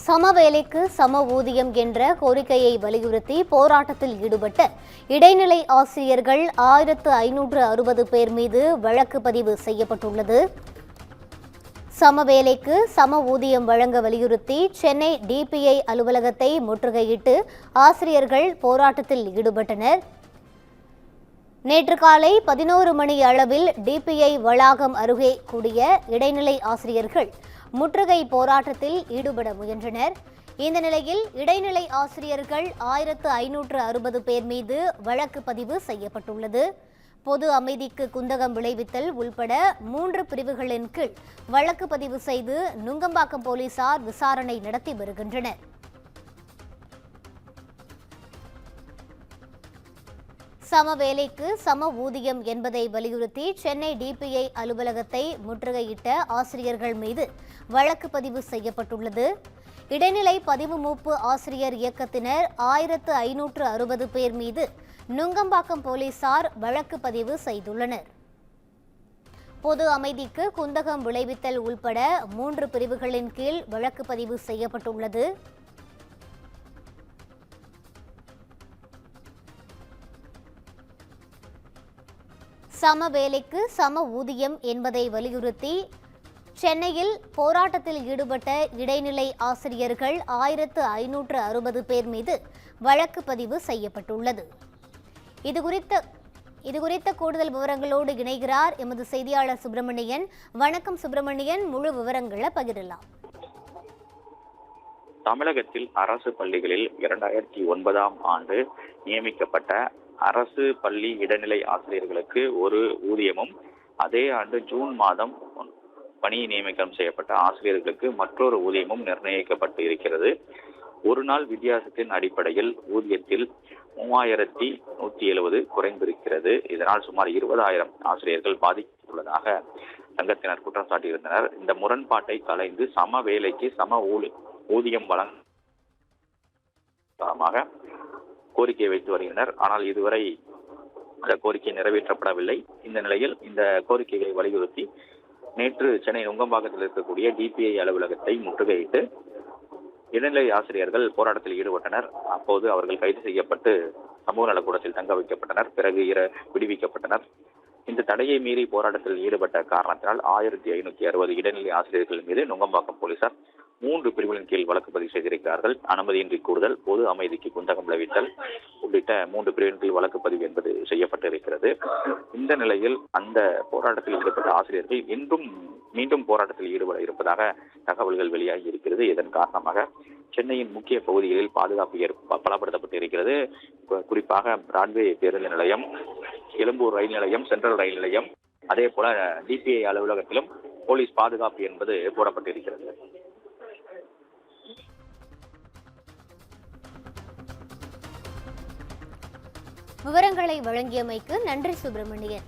சம வேலைக்கு சம ஊதியம் என்ற கோரிக்கையை வலியுறுத்தி போராட்டத்தில் ஈடுபட்ட இடைநிலை ஆசிரியர்கள் 1560 பேர் மீது வழக்கு பதிவு செய்யப்பட்டுள்ளது. சம வேலைக்கு சம ஊதியம் வழங்க வலியுறுத்தி சென்னை டிபிஐ அலுவலகத்தை முற்றுகையிட்டு ஆசிரியர்கள் போராட்டத்தில் ஈடுபட்டனர். நேற்று காலை 11 மணி அளவில் டிபிஐ வளாகம் அருகே கூடிய இடைநிலை ஆசிரியர்கள் முற்றுகை போராட்டத்தில் ஈடுபட முயன்றனர். இந்த நிலையில் இடைநிலை ஆசிரியர்கள் 1560 பேர் மீது வழக்கு பதிவு செய்யப்பட்டுள்ளது. பொது அமைதிக்கு குந்தகம் விளைவித்தல் உள்பட 3 பிரிவுகளின் கீழ் வழக்கு பதிவு செய்து நுங்கம்பாக்கம் போலீசார் விசாரணை நடத்தி வருகின்றனர். சம வேலைக்கு சம ஊதியம் என்பதை வலியுறுத்தி சென்னை டிபிஐ அலுவலகத்தை முற்றுகையிட்ட ஆசிரியர்கள் மீது வழக்கு பதிவு செய்யப்பட்டுள்ளது. இடைநிலை பதிவு மூப்பு ஆசிரியர் இயக்கத்தினர் 1560 பேர் மீது நுங்கம்பாக்கம் போலீசார் வழக்கு பதிவு செய்துள்ளனர். பொது அமைதிக்கு குந்தகம் விளைவித்தல் உள்பட 3 பிரிவுகளின் கீழ் வழக்கு பதிவு செய்யப்பட்டுள்ளது. சம வேலைக்கு சம ஊதியம் என்பதை வலியுறுத்தி சென்னையில் போராட்டத்தில் ஈடுபட்ட இடைநிலை ஆசிரியர்கள் 1560 பேர் மீது வழக்கு பதிவு செய்யப்பட்டுள்ளது. இதுகுறித்த கூடுதல் விவரங்களோடு இணைகிறார் எமது செய்தியாளர் சுப்பிரமணியன். வணக்கம் சுப்பிரமணியன், முழு விவரங்களை பகிரலாம். தமிழகத்தில் அரசு பள்ளிகளில் 2009ஆம் ஆண்டு நியமிக்கப்பட்ட அரசு பள்ளி இடைநிலை ஆசிரியர்களுக்கு ஒரு ஊதியமும், அதே ஆண்டு ஜூன் மாதம் பணி நியமனம் செய்யப்பட்ட ஆசிரியர்களுக்கு மற்றொரு ஊதியமும் நிர்ணயிக்கப்பட்டு இருக்கிறது. ஒரு நாள் வித்தியாசத்தின் அடிப்படையில் ஊதியத்தில் 3170 குறைந்திருக்கிறது. இதனால் சுமார் 20,000 ஆசிரியர்கள் பாதிக்கப்பட்டுள்ளதாக சங்கத்தினர் குற்றம் சாட்டியிருந்தனர். இந்த முரண்பாட்டை கலைந்து சம வேலைக்கு சம ஊதியம் வழங்க கோரிக்கை வைத்து வருகின்றனர். ஆனால் இதுவரை அந்த கோரிக்கை நிறைவேற்றப்படவில்லை. இந்த நிலையில் இந்த கோரிக்கைகளை வலியுறுத்தி நேற்று சென்னை நுங்கம்பாக்கத்தில் இருக்கக்கூடிய டிபிஐ அலுவலகத்தை முற்றுகையிட்டு இடைநிலை ஆசிரியர்கள் போராட்டத்தில் ஈடுபட்டனர். அப்போது அவர்கள் கைது செய்யப்பட்டு சமூக நலக்கூடத்தில் தங்க வைக்கப்பட்டனர். பிறகு விடுவிக்கப்பட்டனர். இந்த தடையை மீறி போராட்டத்தில் ஈடுபட்ட காரணத்தினால் 1560 இடைநிலை ஆசிரியர்கள் மீது நுங்கம்பாக்கம் போலீசார் 3 பிரிவுகளின் கீழ் வழக்கு பதிவு செய்திருக்கிறார்கள். அனுமதியின்றி கூடுதல், பொது அமைதிக்கு குந்தகம் விளைவித்தல் உள்ளிட்ட 3 பிரிவின் கீழ் வழக்கு பதிவு என்பது செய்யப்பட்டிருக்கிறது. இந்த நிலையில் அந்த போராட்டத்தில் ஈடுபட்ட ஆசிரியர்கள் இன்றும் மீண்டும் போராட்டத்தில் ஈடுபட இருப்பதாக தகவல்கள் வெளியாகி இருக்கிறது. இதன் காரணமாக சென்னையின் முக்கிய பகுதிகளில் பாதுகாப்பு பலப்படுத்தப்பட்டு இருக்கிறது. குறிப்பாக பிராட்வே பேருந்து நிலையம், எழும்பூர் ரயில் நிலையம், சென்ட்ரல் ரயில் நிலையம், அதே போல டிபிஐ அலுவலகத்திலும் போலீஸ் பாதுகாப்பு என்பது போடப்பட்டிருக்கிறது. விவரங்களை வழங்கியமைக்கு நன்றி சுப்பிரமணியன்.